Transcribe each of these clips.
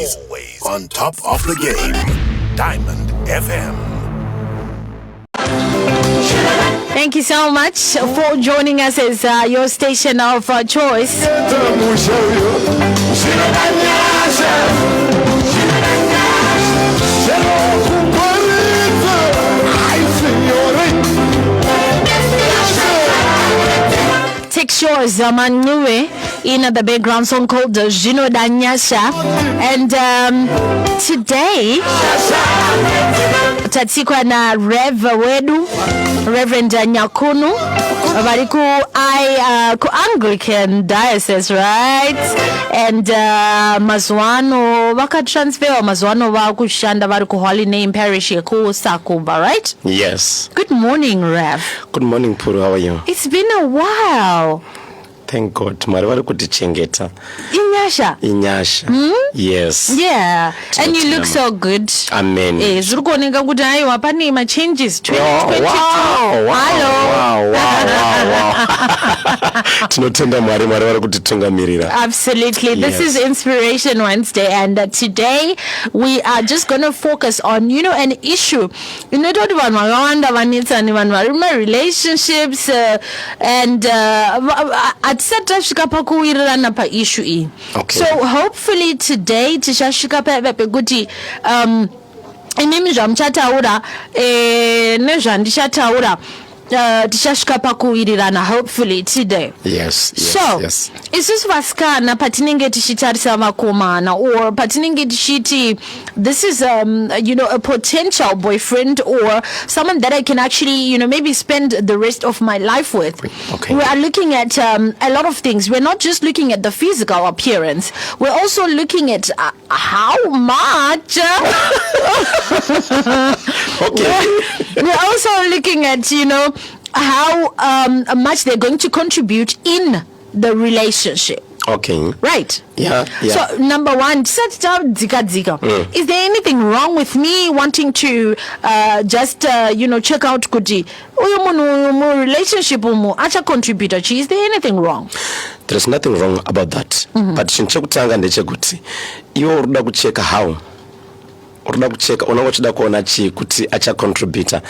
always on top of the game. Diamond FM. Thank you so much for joining us as your station of choice. Take yours, Zamanue, in the background song called Jino Danyasha. And today, tatsikwa na Reverend Nyakunu, Bariku ku Anglican diocese, right? And Mazwano waka transfer Mazwano wa kushanda bariku Holy Name Parish ku Sakuba, right? Yes. Good morning, Rev. Good morning, Puru. How are you? It's been a while. Thank God. Vari kutichengeta. Inyasha. Yes. Yeah. And you look so good. Amen. Zurukoneka kuti ayi wapani ma changes 2022. Wow. Hello. Tinotenda Mwari vari kutitungamirira. Absolutely. This is Inspiration Wednesday, and today we are just going to focus on, an issue. Toti vanhu vakawanda vanetsani vanhu vari relationships and atisati tasvika pakuwirirana paissue iyi. Okay. So hopefully today tichasvika pekuti inimi zvamuchataura nezvandichataura tichasvika pakuwirirana hopefully today. Yes. Isusu vasikana patinenge tichitarisa vakomana or patinenge tichiti this is a potential boyfriend or someone that I can actually maybe spend the rest of my life with. Okay. We are looking at a lot of things. We're not just looking at the physical appearance. We're also looking at how much okay. We're also looking at how much they're going to contribute in the relationship. Okay. Right. Yeah. So number one, is there anything wrong with me wanting to just check out kuti uyu relationship umu acha contributor? Is there anything wrong? There's nothing wrong about that. But chinchekutanga ndechekuti iwo uruda kucheka how uruda kucheka unachida kuona chi kuti acha contributor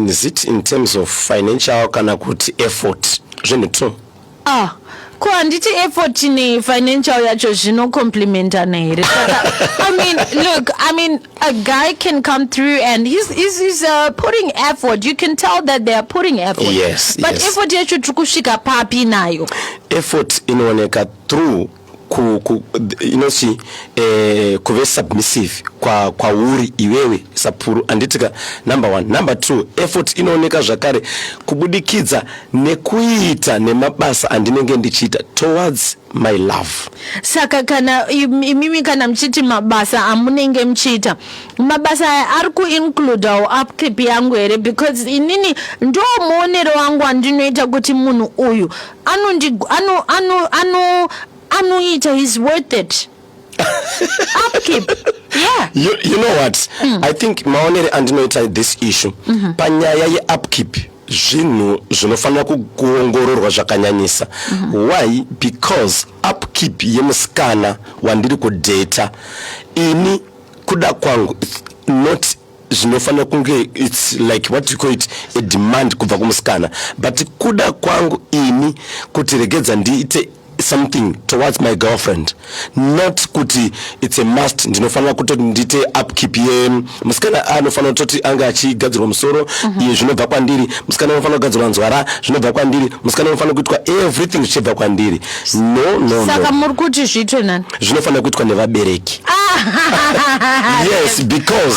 is it in terms of financial kana kuti effort zvinhu tu ko handiti effort ni financial yacho zvino complementana here. I mean a guy can come through and he's putting effort. You can tell that they are putting effort. Yes. But effort yacho tukusvika papi nayo. Effort inooneka through kuve submissive kwa uri iwewe sapuru anditika number 1. Number 2, effort inooneka zvakare kubudikidza nekuita nemabasa andinenge ndichiita towards my love. Saka kana imimi kana mchiti mabasa amunenge mchita mabasa ari include upkeep yangu here because inini ndo muonero wangu andinoita kuti munhu uyu anoita is worth it. Upkeep. Yeah. You know what? I think maonere andinoita this issue. Panyaya ye upkeep zvinhu zvinofanira kuongororwa zvakanyanyisa. Why? Because upkeep yemusikana wandiri kudata ini kuda kwangu it's not zvinofanira kunge it's like what you call it a demand kubva kumusikana, but kuda kwangu ini kuti regedza ndiite something towards my girlfriend, not kuti it's a must ndinofanira kutoti ndite upkeep ye musikana anofanira kutoti anga achigadzirwa musoro iye zvinobva kwandiri, musikana anofanira kugadzirwa nzwara zvinobva kwandiri, musikana anofanira kuitwa everything zvichibva kwandiri. No. Saka muri kuti zvitwe nani zvinofanira kuitwa nevabereki. Yes, because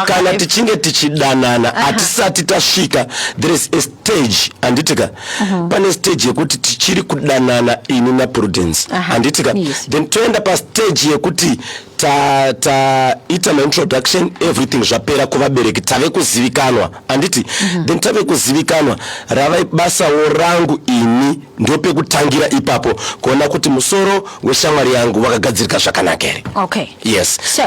kana tichinge tichidanana atisati tasvika there is a stage anditika pane stage yekuti tichiri kudanana ini na Prudence anditika then toenda pa stage yekuti ita my introduction everything zvapera kuvabereki tave kuzivikanwa anditi then tave kuzivikanwa rava basa rangu ini ndope kutangira ipapo kuona kuti musoro weshamwari yangu wakagadzirika zvakanaka here. Okay. Yes. So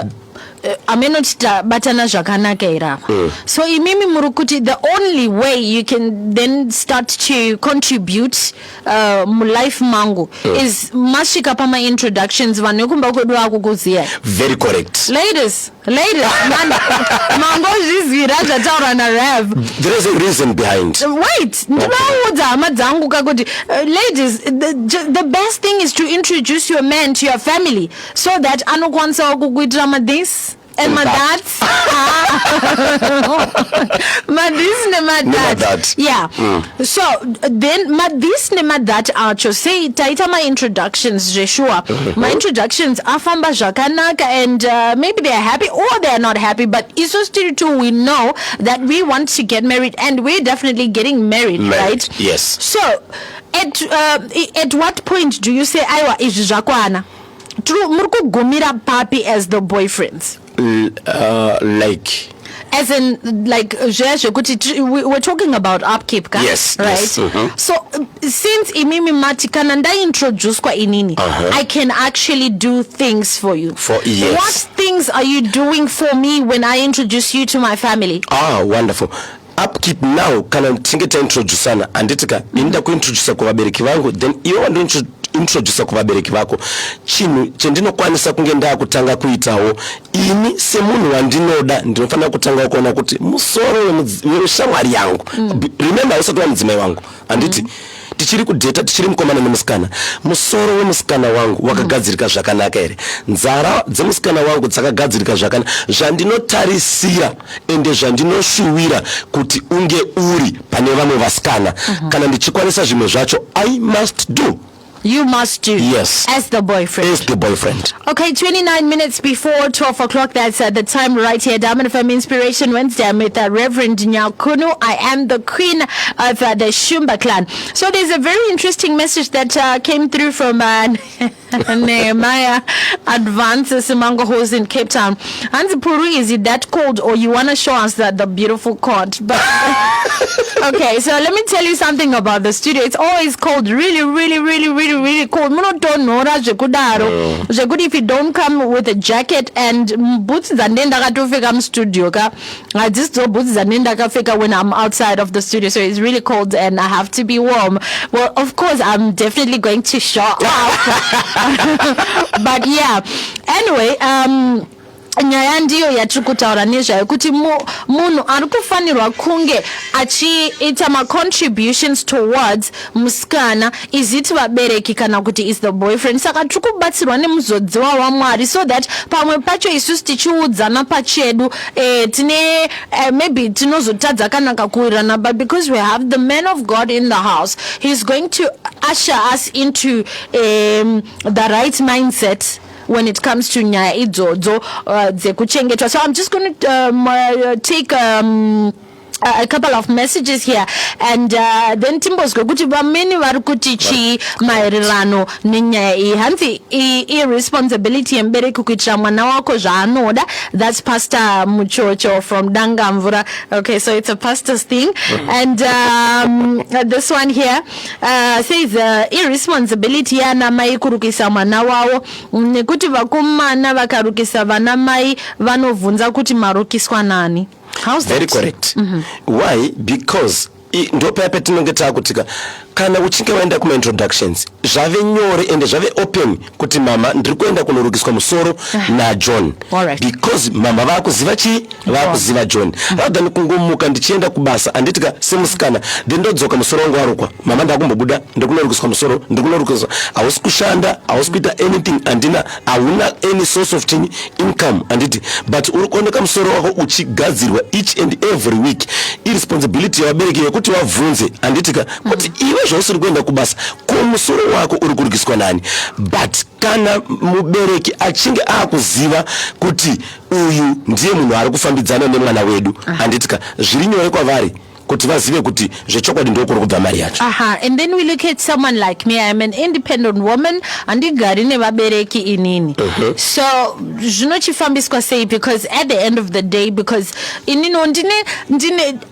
amenotita batana zvakanaka ira. So imimi murukuti the only way you can then start to contribute life mangu is masvika pama introductions vanhu vekumba kwedu vakukuziya. Very correct. Ladies mangozvizira zvataura naRav. There is a reason behind. Wait, ndinoudza hama dzangu kakuti ladies, the best thing is to introduce your man to your family so that anokwanisawo kukuitira madhis and my dads. Madis ne madad. Yeah. So then madis ne madad acho say taita my introductions Joshua. My introductions afamba zvakanaka and maybe they are happy or they are not happy, but iso still too we know that we want to get married and we're definitely getting married. Right? Yes. So at what point do you say aiwa izvi zvakwana? True, murku gumira papi as the boyfriends. Like as in like we're talking about upkeep ka? Yes, right? Yes. So since imimi mati kana nda introduce kwa inini, I can actually do things for you. Yes. What things are you doing for me when I introduce you to my family? Wonderful. Upkeep now kana tingeta introducana anditika inda kuintroduce kwa vabereki vangu then iwe wando introduce kwa vabereki vako chinhu chendinokwanisa kunge ndakutanga kuitawo ini semunhu wandinoda ndinofanira kutanga kuona kuti musoro weshamwari yangu. Remember usati wa mudzimai wangu anditi tichiri kudheta tichiri mukomana nemusikana musoro wemusikana wangu wakagadzirika zvakanaka here, nzara dzemusikana wangu dzakagadzirika zvakanaka zvandinotarisira ende zvandinoshuwira kuti unge uri pane vamwe vasikana kana ndichikwanisa zvimwe zvacho I must do. You must do. Yes. As the boyfriend. As the boyfriend. Okay, 29 minutes before 12 o'clock. That's the time right here. Diamond FM Inspiration Wednesday. I'm with Reverend Nyakunu. I am the queen of the Shumba clan. So there's a very interesting message that came through from Nehemiah Advances Simango, who's in Cape Town. Hansi Puri, is it that cold or you want to show us that the beautiful court? But okay, so let me tell you something about the studio. It's always cold. Really cold. Zvekuti if you don't come with a jacket and boots dzandenda katofeka mustudio ka hadzidzo boots dzandenda kafeka when I'm outside of the studio, so it's really cold and I have to be warm. Well, of course I'm definitely going to show off. But yeah, anyway, nyaya ndiyo yatiri kutaura nezvayo kuti munhu ari kufanirwa kunge achiita ma-contributions towards musikana, is it vabereki kana kuti is the boyfriend. Saka tiri kubatsirwa nemuzodziwa waMwari so that pamwe pacho isusu tichiudzana pachedu tine maybe tinozotadza kanaka kuwirirana, but because we have the man of God in the house, he's going to usher us into the right mindset when it comes to nyaya idzodzo dzekuchengetwa. So I'm just going to take a couple of messages here and then timbozwe kuti vamene vari kuti chi maererano nenyaya iyi. Hanzi irresponsibility yembereki kuitira mwana wako zvaanoda. That's Pastor Muchocho from Dangamvura. Okay, so it's a pastor's thing. And this one here says irresponsibility yana mai kurukisa mwana wavo nekuti vakomana vakarukisa vana mai vanovhunza kuti marukiswa nani. How's that? Very correct. Why? Because ndo paya patinenge takutika kana uchinge waenda kuma introductions zvave nyore ende zvave open kuti mama ndiri kuenda kunorukiswa musoro naJohn. Because mama vakuziva chi vakuziva John rather than kungomuka ndichienda kubasa anditika semusikana then ndodzoka musoro wangu warukwa mama ndakumbobuda ndikunorukiswa musoro ndikunorukiswa hausi kushanda hausi kuita anything andina hauna any source of income anditi but uri kuoneka musoro wako uchigadzirwa each and every week. Irresponsibility yawabereki yekuti wavhunze anditika kuti iwe zvausiri kuenda kubasa kumusoro wako uri kurukiswa nani. But kana mubereki achinge akuziva kuti uyu ndiye munhu ari kufambidzana nemwana wedu anditika zviri nyore kwavari kuti vazive kuti zvechokwadi ndokuri kubva mari yacho. And then we look at someone like me. I'm an independent woman andigari nevabereki inini. So zvinochifambiswa sei, because at the end of the day, because inino ndine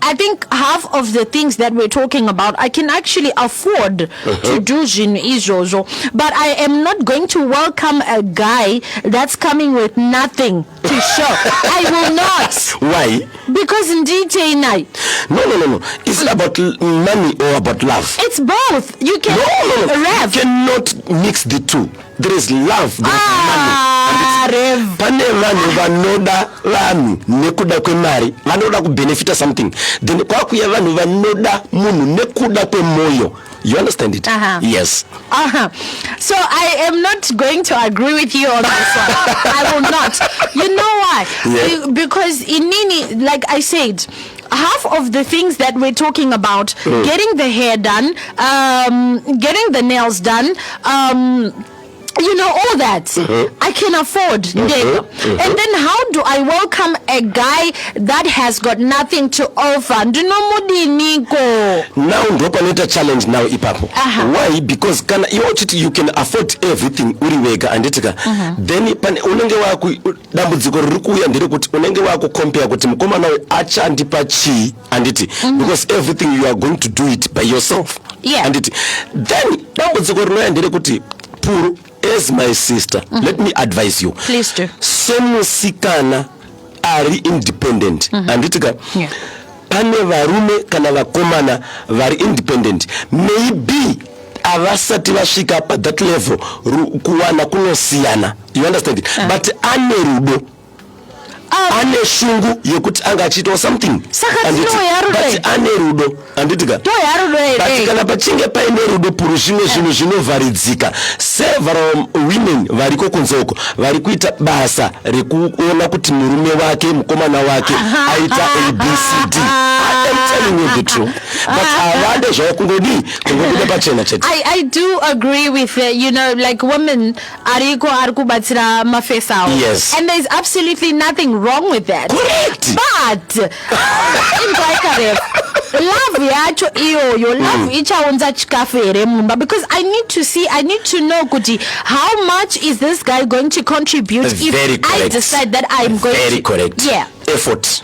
I think half of the things that we're talking about I can actually afford to do zvinhu izvozvo, but I am not going to welcome a guy that's coming with nothing to to show. I will not. Why? Because indeed, No. Is it about money or about love? It's both. You can No. Rev. You cannot mix the two. There is love, there is money. Rev. Pane vanhu vanoda vanhu nekuda kwemari, vanoda kubenefita something. Then kwakuya vanhu vanoda munhu nekuda kwemoyo. You understand it? Yes. So I am not going to agree with you on this one. I will not. You know why? Yeah. Because in Nini, like I said, half of the things that we're talking about, getting the hair done, getting the nails done, all that I can afford. And then how do I welcome a guy that has got nothing to offer? Now ndopaneta challenge now ipapo. Why? Because you can afford everything uriwega anditika. Then unenge wako dambudziko riri kuuya nderekuti unenge wako compare kuti mukoma nawe achandipa chi anditi, because everything you are going to do it by yourself. Anditi. Then dambudziko rinoya nderekuti Puru, as my sister, let me advise you. Please do. Semusikana ari independent. Anditika. Pane varume kana vakomana vari independent. Maybe avasati vasvika pa that level kuwana kunosiyana. You understand it? But ane rudo. Ane shungu yekuti angachita something. But ane rudo. Anditika. But kana pachinge paine rudo Puru zvinovharidzika. Several women variko kunzoko vari kuita basa rekuona kuti murume wake mukomana wake aita ABCD. I am telling you the truth. But avande zvakungodi kungobuda pachena chete. I do agree with like women ariko arikubatsira mafesa. Yes. And there's absolutely nothing wrong with that. Correct. But love yacho iyoyo, love ichaunza chikafu ere mumba, because I need to know kuti how much is this guy going to contribute if I decide that I'm going very to. Correct. Yeah. Effort.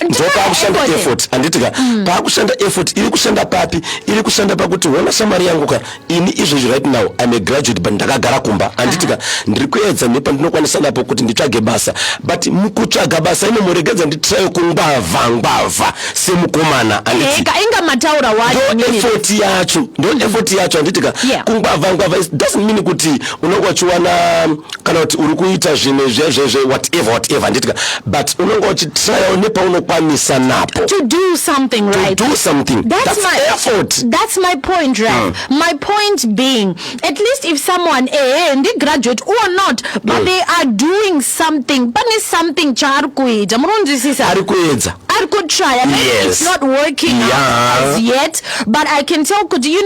Ndoka kushanda effort anditika pakushanda effort iri kushanda papi, iri kushanda pakuti wona shamari yangu ka ini izvezvi right now I'm a graduate but ndakagara kumba anditika ndiri kuedza nepandinokwanisa napo kuti nditsvage basa, but mukutsvaga basa inomuregedza nditry kungwavha semukomana anditika inga mataura wacho ndo effort yacho anditika kungwavha it doesn't mean kuti unonga uchiwana kana kuti uri kuita zvimwe zvezve whatever anditika, but unonga uchitry nepauno to do something, right? To do something. That's my effort. That's my point, right? My point being, at least if someone they graduate or not, but they are doing something, but it's something charkuida. I could try. I mean, it's not working out as yet, but I can tell. Could we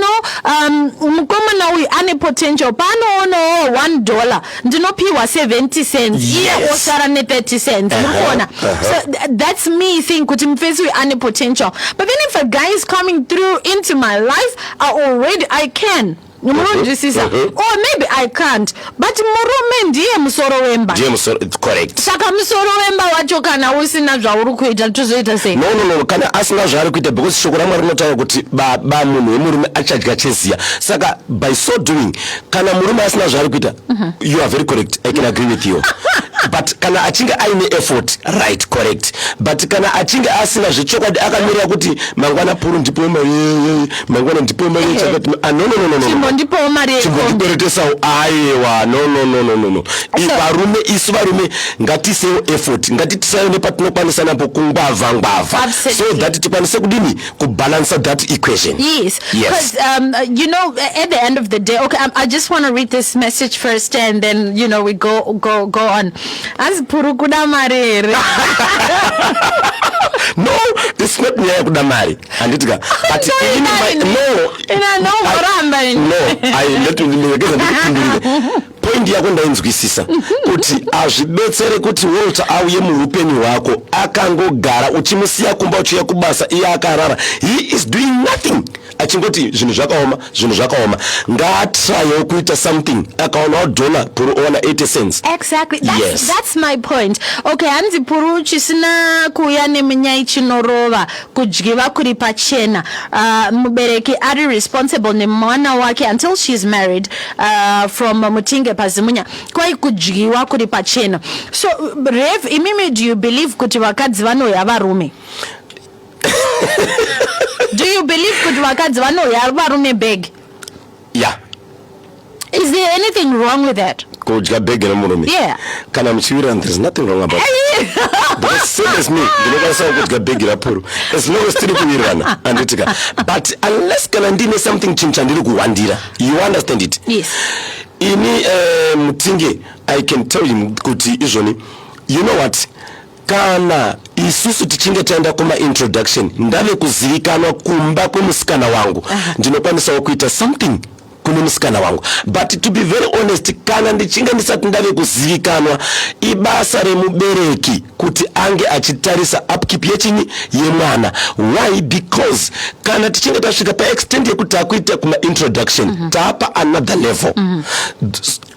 ane potential pano no $1. Do not pay 70 cents. Yes. Or 30 cents. So that's me think kuti mfezi we ane potential. But then if a guy is coming through into my life, I can. Or maybe I can't. But murume ndiye musoro wemba. Correct. Saka musoro wemba wacho kana usina zvauri kuita tuzoita sei? No, kana asina zvaari kuita, because shoko ramwari rinotaura kuti baba munhu wemurume achadya cheziya. Saka by so doing, kana murume asina zvaari kuita, you are very correct. I can agree with you. But kana achinge aine effort, right, correct. But kana achinge asina zvechokwadi akamirira kuti mangwana Puru ndipo mangwana ndipo mari chakati no. Ndipo mari chimboberekesa aiwa no. Isu varume ngatisewo effort, ngatitisayo nepatinokwanisa napo kungwavha so that tikwanise kudini kubalance that equation. Yes. Because at the end of the day, okay, I just want to read this message first and then we go on. As Puru kuda mari. No, it's not me kuda mari. Anditika. But point yako ndainzwisisa kuti azvidetsere kuti Walter auye muupenyu hwako akangogara uchimusiya kumba uchiya kubasa iye akarara. He is doing nothing. achingoti zvinhu zvakaoma ngaatry kuita something akaona dollar puru ona 80 cents. Exactly. Yes. That's my point. Okay, hanzi puru chisina kuya nemunyai chinorova kudyiwa kuri pachena. Mubereki ari responsible nemwana wake until she's married from Mutinge Pazimunya. Kwai kudyiwa kuri pachena. So Rev, imimi, do you believe kuti vakadzi vanoya varume? Do you believe kuti vakadzi vanoya varume beg? Yeah. Is there anything wrong with that? Kudya beg nemurume. Yeah. Kana muchiwira, there's nothing wrong about it. Because same as me, ndinokwanisa kudya beg rapuru. As long as tiri kuwirirana anditika. But unless kana ndine something chandiri kuwandira, you understand it? Yes. Ini Mutinge, I can tell him kuti izvoni, you know what? Kana isusu tichinge taenda kuma introduction ndave kuzivikanwa kumba kwemusikana wangu ndinokwanisawo kuita something kune musikana wangu, but to be very honest, kana ndichinge ndisati ndave kuzivikanwa ibasa remubereki kuti ange achitarisa upkeep yechinyi yemwana. Why? Because kana tichinge tasvika pa extent yekuti akuita kuma introduction tapa another level.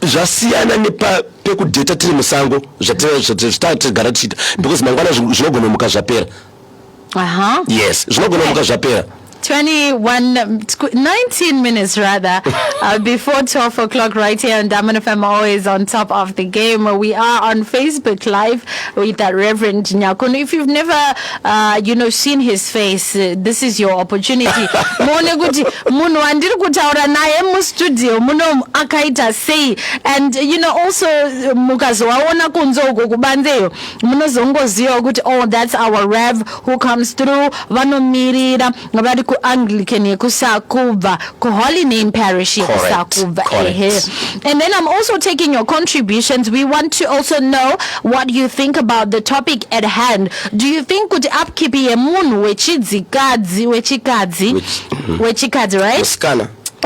Zvasiyana nepa pekudheta tiri musango zvatigara tichita, because mangwana zvinogona muka zvapera. Yes, zvinogona muka zvapera. 19 minutes rather before 12 o'clock right here on Diamond FM, always on top of the game. We are on Facebook Live with that Reverend Nyakunu. If you've never seen his face, this is your opportunity. Muno andiri kutaura naye mu studio muno akaita sei, and also mukazowaona kunze uko kubanzeyo munozongoziva kuti that's our Rev who comes through. Vanomirira vari ku Anglican yekusakubva ku Holy Name Parish yekusakubva. And then I'm also taking your contributions. We want to also know what you think about the topic at hand. Do you think kuti upkeep yemunhu wechikadzi right?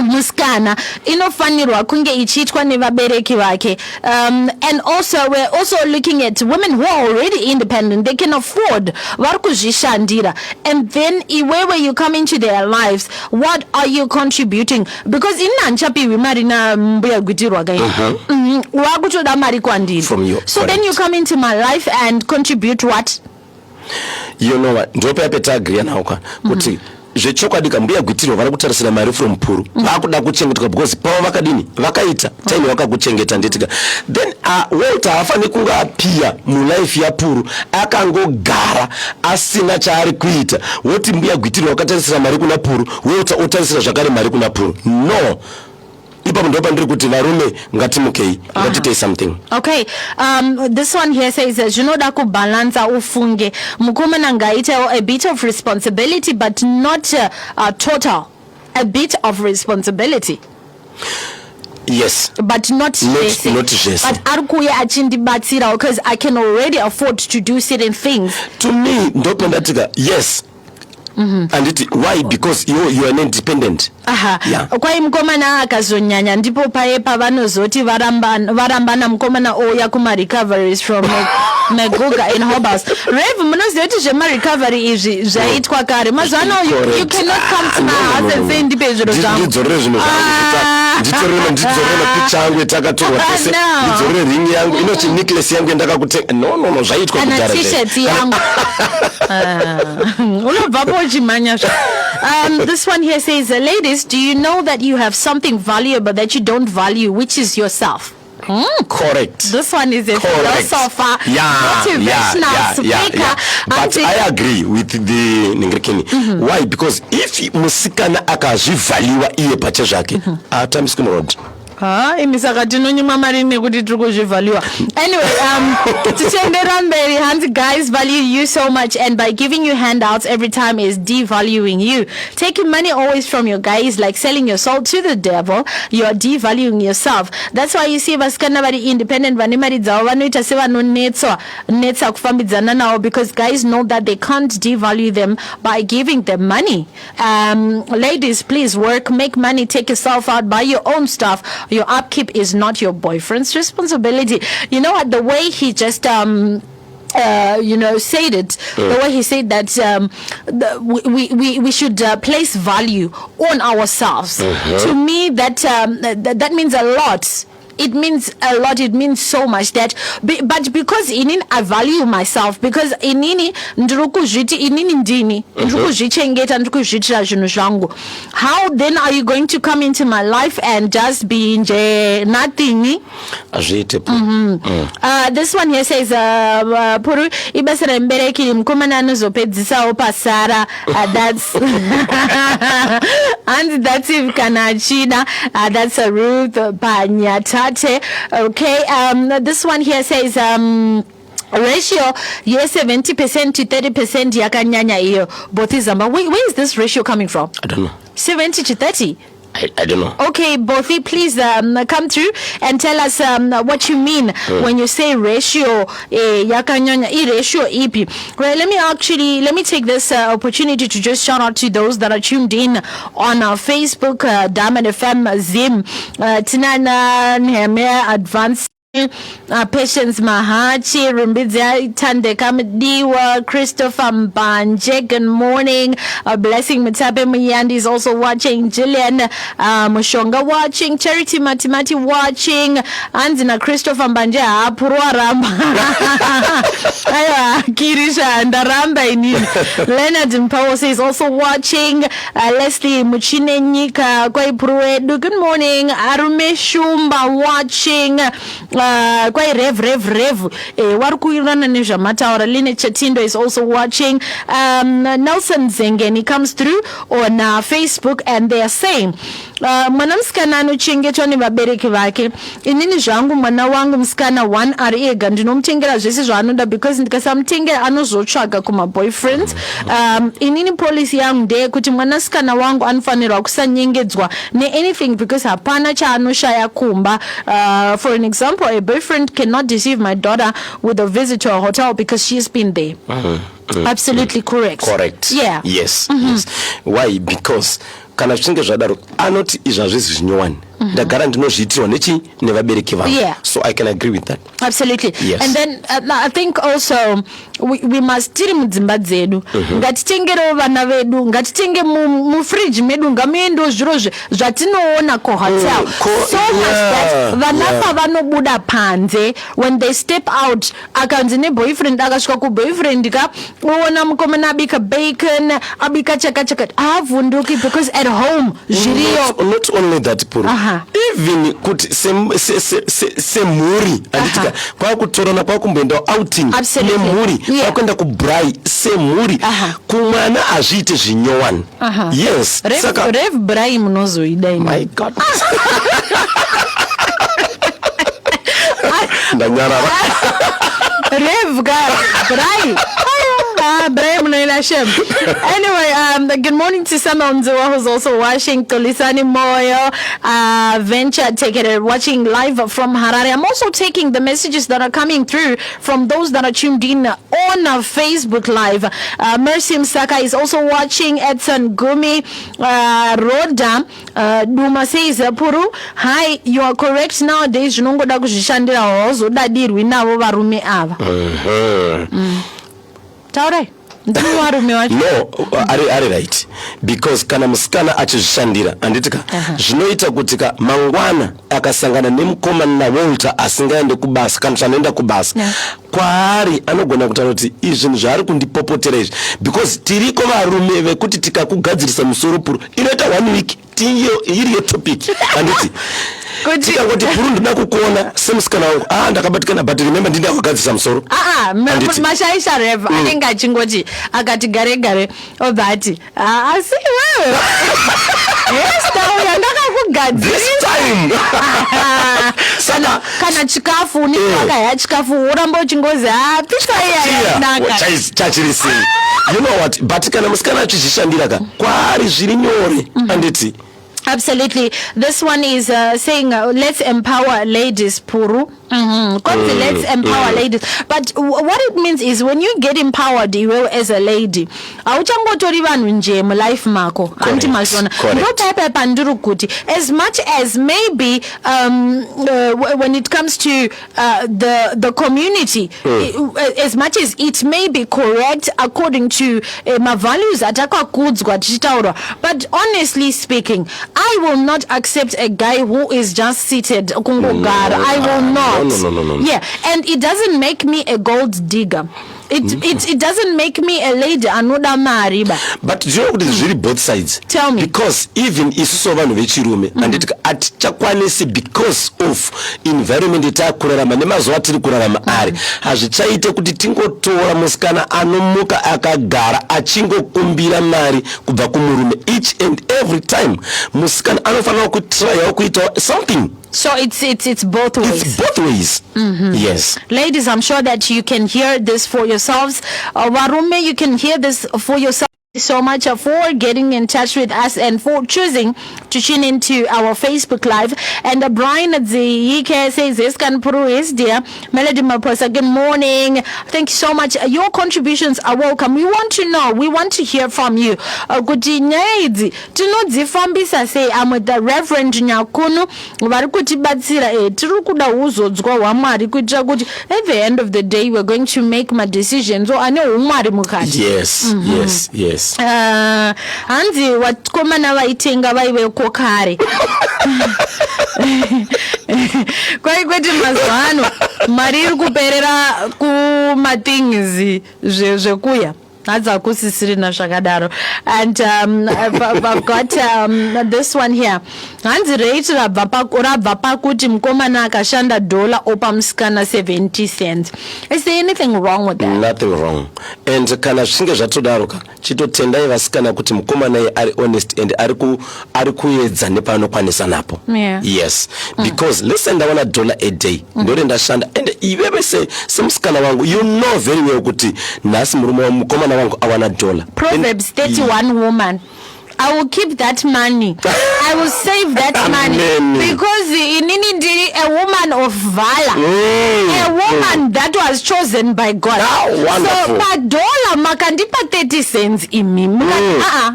Muskana inofanirwa kunge ichiitwa nevabereki vake. And also we're also looking at women who are already independent. They can afford vari kuzvishandira, and then where you come into their lives, what are you contributing? Because inanchapiwi mari na mbuya gwitirwa kai wakutoda mari kwandiri from you. So then you come into my life and contribute what? You know what, ndopa yapetagria nauka kuti zvechokwadi kambuya gwitirwa vari kutarisira mari from puru vakuda kuchengetwa because pavo vakadini vakaita taini vakakuchengeta ndetika, then Walter hafani kunga apia mulife yapuru akangogara asina chaari kuita woti mbuya gwitirwa wakatarisira mari kuna puru Walter otarisira zvakare mari kuna puru. No, ipapo ndopa ndiri kuti varume ngatimukei ngatitei something. Okay, this one here says zvinoda kubalansa ufunge mukomana ngaita a bit of responsibility but not total, a bit of responsibility. Yes, but not yes. But arikuya achindibatsira because I can already afford to do certain things. To me ndopa ndatika yes. And why? Because you are independent. Yeah. Kwai mukomana akazonyanya ndipo paye pavanozoti varambana mukomana oya kuma recoveries from Meguga in Hobhouse. Rev, munoziva kuti zvema-recovery izvi zvaitwa kare. Mazvano you cannot come to my house and say ndipe zviro zvangu. Ndidzorere picha yangu yatakatorwa tese. Ndidzorere ring yangu. Inoti necklace yangu yandakakutenga. No, zvaitwa kudhara. Kana t-shirt yangu. Unobvapo uchimanya. This one here says, ladies, do you know that you have something valuable that you don't value, which is yourself? Correct. This one is a philosopher, motivational speaker. But I agree with the Ningrekini. Why? Because if musikana akazvivalue iye pacha zvake, times can road. Imisaka tinonyima mari nekuti tiri kuzvivaliwa. Anyway, tichendera mberi, Hans, guys value you so much, and by giving you handouts every time is devaluing you. Taking money always from your guys like selling your soul to the devil. You are devaluing yourself. That's why you see vasikana vari independent vane mari dzavo vanoita sevanonetsa kufambidzana navo, because guys know that they can't devalue them by giving them money. Ladies, please work, make money, take yourself out, buy your own stuff. Your upkeep is not your boyfriend's responsibility. You know what? The way he just said it the way he said that we should place value on ourselves. To me, that means a lot. It means a lot. It means so much that, but because I value myself, because how then are you going to come into my life and just be nothing? This one here says puru ibasara mbereki mkomana nozopedzisa opasara, that's and that's if kanachina, that's a Ruth Panyata. Okay, this one here says ratio yes 70% to 30% yakanyanya iyo both is where is this ratio coming from? I don't know. 70 to 30. I don't know. Okay, Bothi, please come through and tell us what you mean when you say ratio yakanyanya ratio EP. Right, let me take this opportunity to just shout out to those that are tuned in on our Facebook, Diamond FM Zim, Tinana Nehemia Advanced, Patience Mahachi, Rumbidza Tandeka Mdiwa, Christopher Mbanje, good morning. Blessing Mutabe Muyandi is also watching. Jillian Mushonga watching. Charity Matimati watching. Anzina Christopher Mbanje Apurwa Ramba. Kirisha and Ramba ini. Leonard Mpawose is also watching. Leslie Muchine Nika Kwai Pruedu, good morning. Arume Shumba watching. Quite rev warukuirana nezvamata or Line Chatindo is also watching. Nelson Zengeni comes through on Facebook and they are saying mwana msikana anochengetwa nevabereki vake. Inini zvangu mwana wangu msikana 1 ari ega ndinomutengera zvese zvaanoda because ndikasamutengera anozotsvaga kuma boyfriends. Inini policy yangu ndeyekuti mwanasikana wangu anofanirwa kusanyengedzwa anything because hapana chaanoshaya kumba. For an example, a boyfriend cannot deceive my daughter with a visit to a hotel because she's been there. Absolutely correct. Yeah. Yes. Yes. Why? Because kana zvichinge zvadaro anoti izvazvisi zvinyowani ndagara ndinozviitirwa nevabereki vangu. So I can agree with that. Absolutely. Yes. And then I think also we must tiri mudzimba dzedu ngatitengerewo vana vedu, ngatitenge mufridge medu ngamuendewo zviro zvatinoona kuhotel, so much that vanafa vanobuda panze when they step out. Akanzi neboyfriend akasvika kuboyfriend ka uona mukomana abika bacon abika chakachaka avhunduki because at home zviriyo. Not only that Puru, even kuti semhuri anditika kwakutorana kwakumboenda outing nemhuri kwakuenda kubrai semhuri kumwana azviite zvinyowani. Yes, saka rev brai munozoida. My God. Ndanyarara rev brai Anyway, good morning to Sama Mzua, who's also watching. Tolisani Moyo, Venture, taking it, watching live from Harare. I'm also taking the messages that are coming through from those that are tuned in on Facebook Live. Mercy Msaka is also watching. Edson Gumi, Roda, Duma says, Puru, hi, you are correct. Nowadays, Junongo Dagu Shandira Ozo, Dadirwi, Navo Varume Ava. Taure. No, are right, because kana musikana achizvishandira anditika zvinoita kutika mangwana akasangana nemukomana naWalter asingaende kubasa kana chanoenda kubasa kwaari anogona kutaura kuti izvi zvaari kundipopotera izvi because tiriko varume vekuti tikakugadzirisa musoro Puru inoita 1 week iriyo topic anditi tikangoti Puru ndoda kukuona semusikana wangu ndakabatikana but remember ndinda kugadzirisa musoro mashaisha reva anenge achingoti akati gare obati asi wewe ndakakugadzirisa kana chikafu nikakaya chikafu uramba uchingozi pizza iya chachirisi you know what but kana musikana achizvishandira kwaari zviri nyore anditi. Absolutely. This one is saying let's empower ladies, Puru. Let's empower ladies. But what it means is when you get empowered as a lady, auchangotori vanhu nje mu life mako anti mazona ndo panduru kuti as much as maybe when it comes to the community, as much as it may be correct according to my values atakakudzwa tichitaura, but honestly speaking, I will not accept a guy who is just seated kungogara. I will not. No. Yeah, and it doesn't make me a gold digger. It doesn't make me a lady anoda mariba. But you know what is really both sides? Tell me. Because even isuso vanhu vechirume and it atichakwanisi because of environment itakurarama nemazuva tiri kurarama ari hazvichaite kuti tingotora musikana anomuka akagara achingokumbira mari kubva kumurume each and every time. Musikana anofanira kutryawo kuita something. So it's both ways. It's both ways. Yes. Ladies, I'm sure that you can hear this for yourselves. Warume, you can hear this for yourself. So much for getting in touch with us and for choosing to tune into our Facebook Live. And Brian Zike says, "This can prove is dear. Melody Maposa, good morning. Thank you so much. Your contributions are welcome. We want to know, we want to hear from you. Kuti nyaidzi, tinodzifambisa say, I'm with the Reverend Nyakunu, varikuti batsira, tirukuda uzodzwa wamari, kuitira kuti at the end of the day, we're going to make my decisions. So I know umari mukati. Yes. Hanzi watkomana vaitenga vaive kokare kwaikweti mazuva ano mari iri kuperera kumathings zvekuya hadzikusisirina zvakadaro. And I've got this one here. Hanzi rate rabva pakuti mukomana akashanda dollar opa musikana 70 cents. Is there anything wrong with that? Nothing wrong. And kana zvinge zvatodaroka chitotendai vasikana kuti mukomana iye ari honest and ari kuedza nepanokwanisa napo. Yes. Because let's say ndawana dollar a day ndore ndashanda and iveve semusikana wangu you know very well kuti nhasi murume mukomana wangu awana dollar. Proverbs 31 woman. I will keep that money. I will save that money because a woman of valor, a woman that was chosen by God. So padola makandipa 30 cents imimi.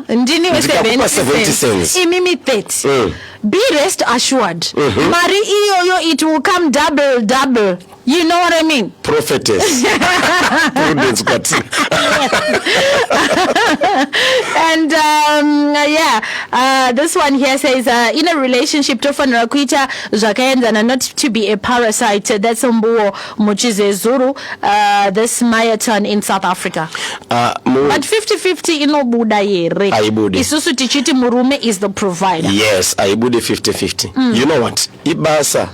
Ndini 70 cents. Imimi 30. Be rest assured. Mari iyo it will come double. You know what I mean? Prophetess. Prudence, but and this one here says in a relationship tofana kuita zvakaenzana not to be a parasite. That's Mbuo Muchize Zuru. This Mayaton in South Africa. But 50-50 inobuda yere. Isusu tichiti murume is the provider. Yes, aibude 50-50. You know what? Ibasa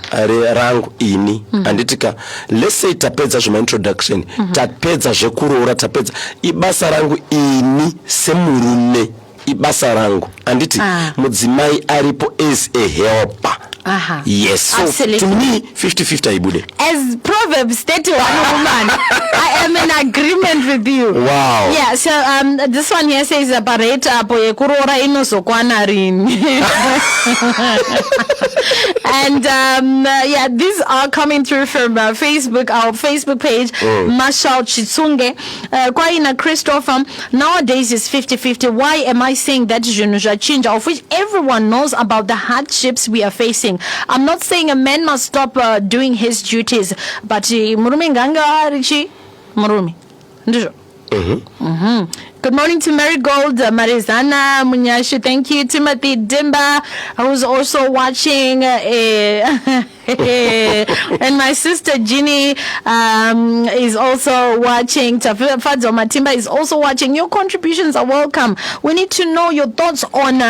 rangu ini anditika. Let's say tapedza zvema introduction, tapedza zvekurora, tapedza ibasa rangu ini semurume, ibasa rangu anditi mudzimai aripo as a helper. Yes, so absolutely. To me 50-50 aibude. As Proverbs 31 woman, I am in agreement with you. Wow. Yeah, so this one here says pareta apo yekurora inozokwana rini. And these are coming through from Facebook, our Facebook page. Marshall Chitsunge, Kwaina Christopher. Nowadays is 50-50. Why am I saying that change, of which everyone knows about the hardships we are facing? I'm not saying a man must stop doing his duties, but Murumi Nganga Richi Murumi. Good morning to Marigold, Marizana Munyashu. Thank you, Timothy Dimba, who's also watching. And my sister Ginny is also watching. Fadzo Matimba is also watching. Your contributions are welcome. We need to know your thoughts on,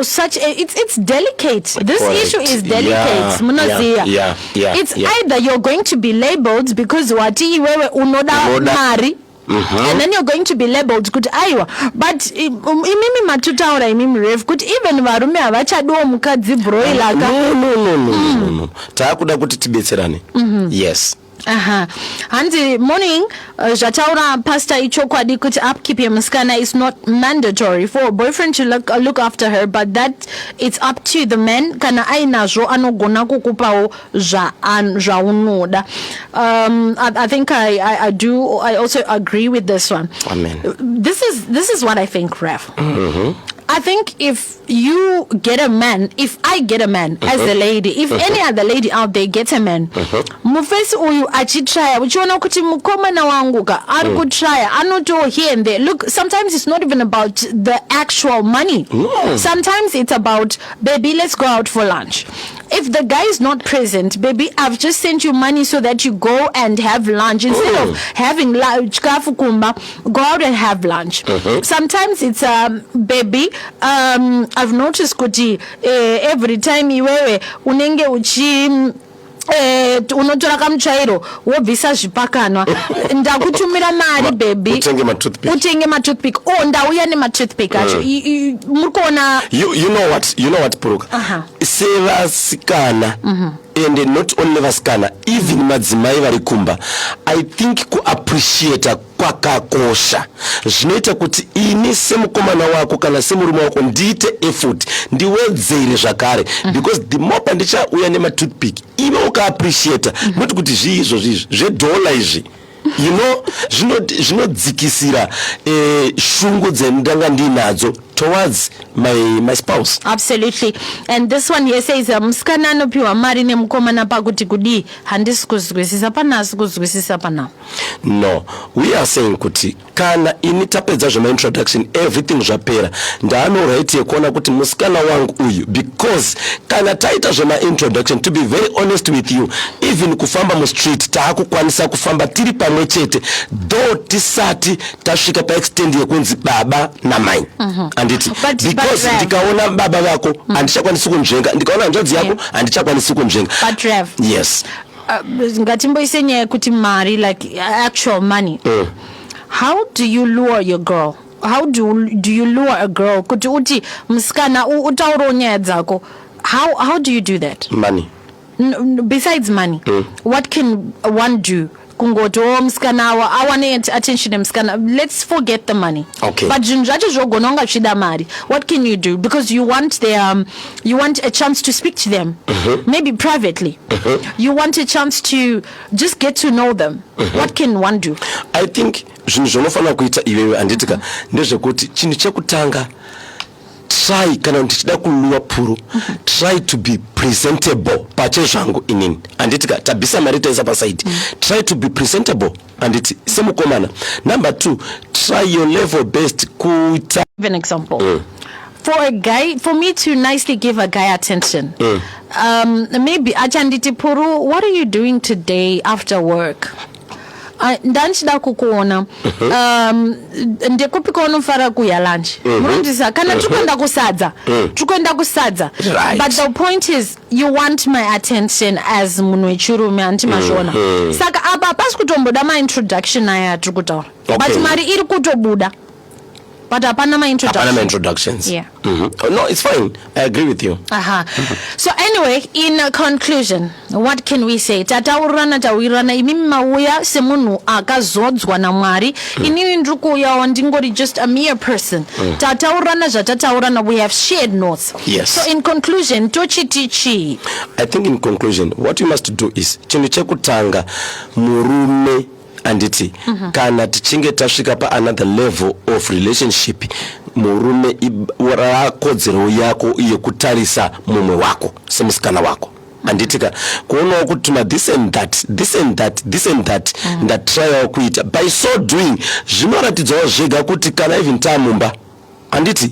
such. It's delicate. This issue is delicate. It's either you're going to be labeled because wati wewe unoda mari. And then you're going to be labeled good aiwa, but imimi matutaura imimi rev could even varume avachadiwa mukadzi broiler no taakuda kuti tibetserane. Yes, Hanzi morning zvataura pastor ichokwadi kuti upkeep yemusikana is not mandatory for a boyfriend to look after her, but that it's up to the man. Kana ainazvo anogona kukupawo zvaunoda. I think I also agree with this one. Amen. This is what I think, Ref. I think if you get a man, if I get a man as a lady, if any other lady out there gets a man, mufesi uyu achitraya, uchiona kuti mukomana wangu ka ari kutraya, anoto here and there. Look, sometimes it's not even about the actual money. No. Sometimes it's about, baby, let's go out for lunch. If the guy is not present, baby, I've just sent you money so that you go and have lunch. Instead of having lunch, go out and have lunch. Sometimes it's, baby, I've noticed kuti every time iwewe unenge uchi unotora kamutsvairo wobvisa zvipakanwa ndakutumira mari baby utenge ma toothpick ndauya nema toothpick acho muri kuona you know what Puruka sevasikana and not only vasikana, even madzimai vari kumba, I think kuappreciate kwakakosha zvinoita kuti ini semukomana wako kana semurume wako ndiite effort ndiwedzere zvakare, because the more pandichauya nema toothpick iwe ukaappreciate not kuti zviizvo zvedhola izvi, you know, zvinodzikisira shungu dzendanga ndinadzo towards my spouse. Absolutely. And this one here says musikana anopiwa mari nemukomana pakuti kudi handisi kuzwisisa pana. No, we are saying kuti kana ini tapedza zvema introduction everything zvapera ndaano right yekuona kuti musikana wangu uyu, because kana taita zvema introduction, to be very honest with you, even kufamba mu street taakukwanisa kufamba tiri pamwe chete though tisati tasvika pa extend yekunzi baba na mai. Anditi because ndikaona baba vako andichakwanisi kunzvenga, ndikaona hanzvadzi yako andichakwanisi kunzvenga. But Rev, yes, ngatimboise nyaya kuti mari, like actual money. How do you lure your girl? How do you lure a girl kuti uti musikana utauro nyaya dzako? How do you do that? Money. Besides money, what can one do? Kungoto musikana I want attention musikana, let's forget the money. Okay. But zvinzvacho zvogononga zvida mari, what can you do? Because you want you want a chance to speak to them, maybe privately. You want a chance to just get to know them. What can one do? I think zvinhu zvonofanira kuita iwewe anditika ndezvekuti chinhu chekutanga, try kana ndichida kuluwa Puru, try to be presentable pache zvangu inini anditika tabisa mari toisa paside, try to be presentable anditi semukomana. Number 2, try your level best kuita. Give an example. For a guy, for me to nicely give a guy attention, maybe achanditi Puru, what are you doing today after work? Ndanchida kukuona ndekupi kwaunofara kuya lunch murundisa kana tukwenda kusadza. But the point is you want my attention as munhu wechirume antimazvona. Saka apa pasi kutomboda ma introduction aya tiri kutaura, but mari iri kutobuda, but apana ma introductions. Yeah. No, it's fine. I agree with you. So anyway, in conclusion, what can we say? Tataurana imimi mauya semunhu akazodzwa na Mwari. Inini ndiri kuuyawo ndingori just a mere person. Tataurana zvatataurana, we have shared notes. Yes. So in conclusion, tochitichi. I think in conclusion, what you must do is chinhu chekutanga murume anditi kana tichinge tasvika pa another level of relationship, murume rakodzero yako yekutarisa mumwe wako semusikana wako anditika kuonawo kuti this and that ndatryawo kuita. By so doing zvinoratidzawo zvega kuti kana even tamumba anditi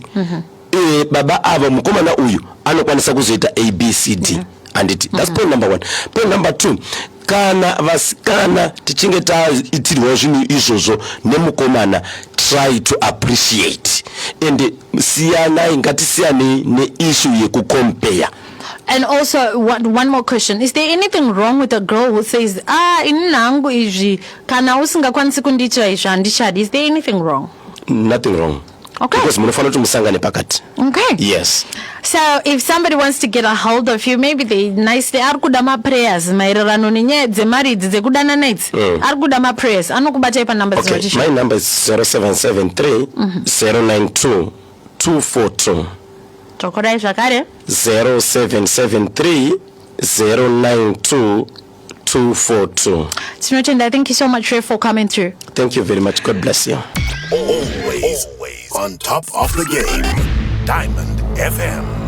baba ava mukomana uyu anokwanisa kuzoita ABCD anditi. That's point number 1. Point number 2, kana vasikana tichinge taitirwa zvinhu izvozvo nemukomana, try to appreciate and siyanai, ngatisiyane neissue yekucompare. And also, one more question. Is there anything wrong with a girl who says, inangu izvi, kana usingakwanisi kundiitira izvi handishadi? Is there anything wrong? Nothing wrong. Okay. Because munofanira kuti musangane pakati. Okay. Yes. So if somebody wants to get a hold of you, maybe they nicely arikuda ma prayers maererano nenyaya dzemaridzi dzekudanana idzi. Arikuda ma prayers. Anokubata ipa number Okay. My number is 0773 092 242. Tokodai zvakare. 0773 092 242. Tinotenda, thank you so much for coming through. Thank you very much. God bless you. Always on top of the game. Diamond FM.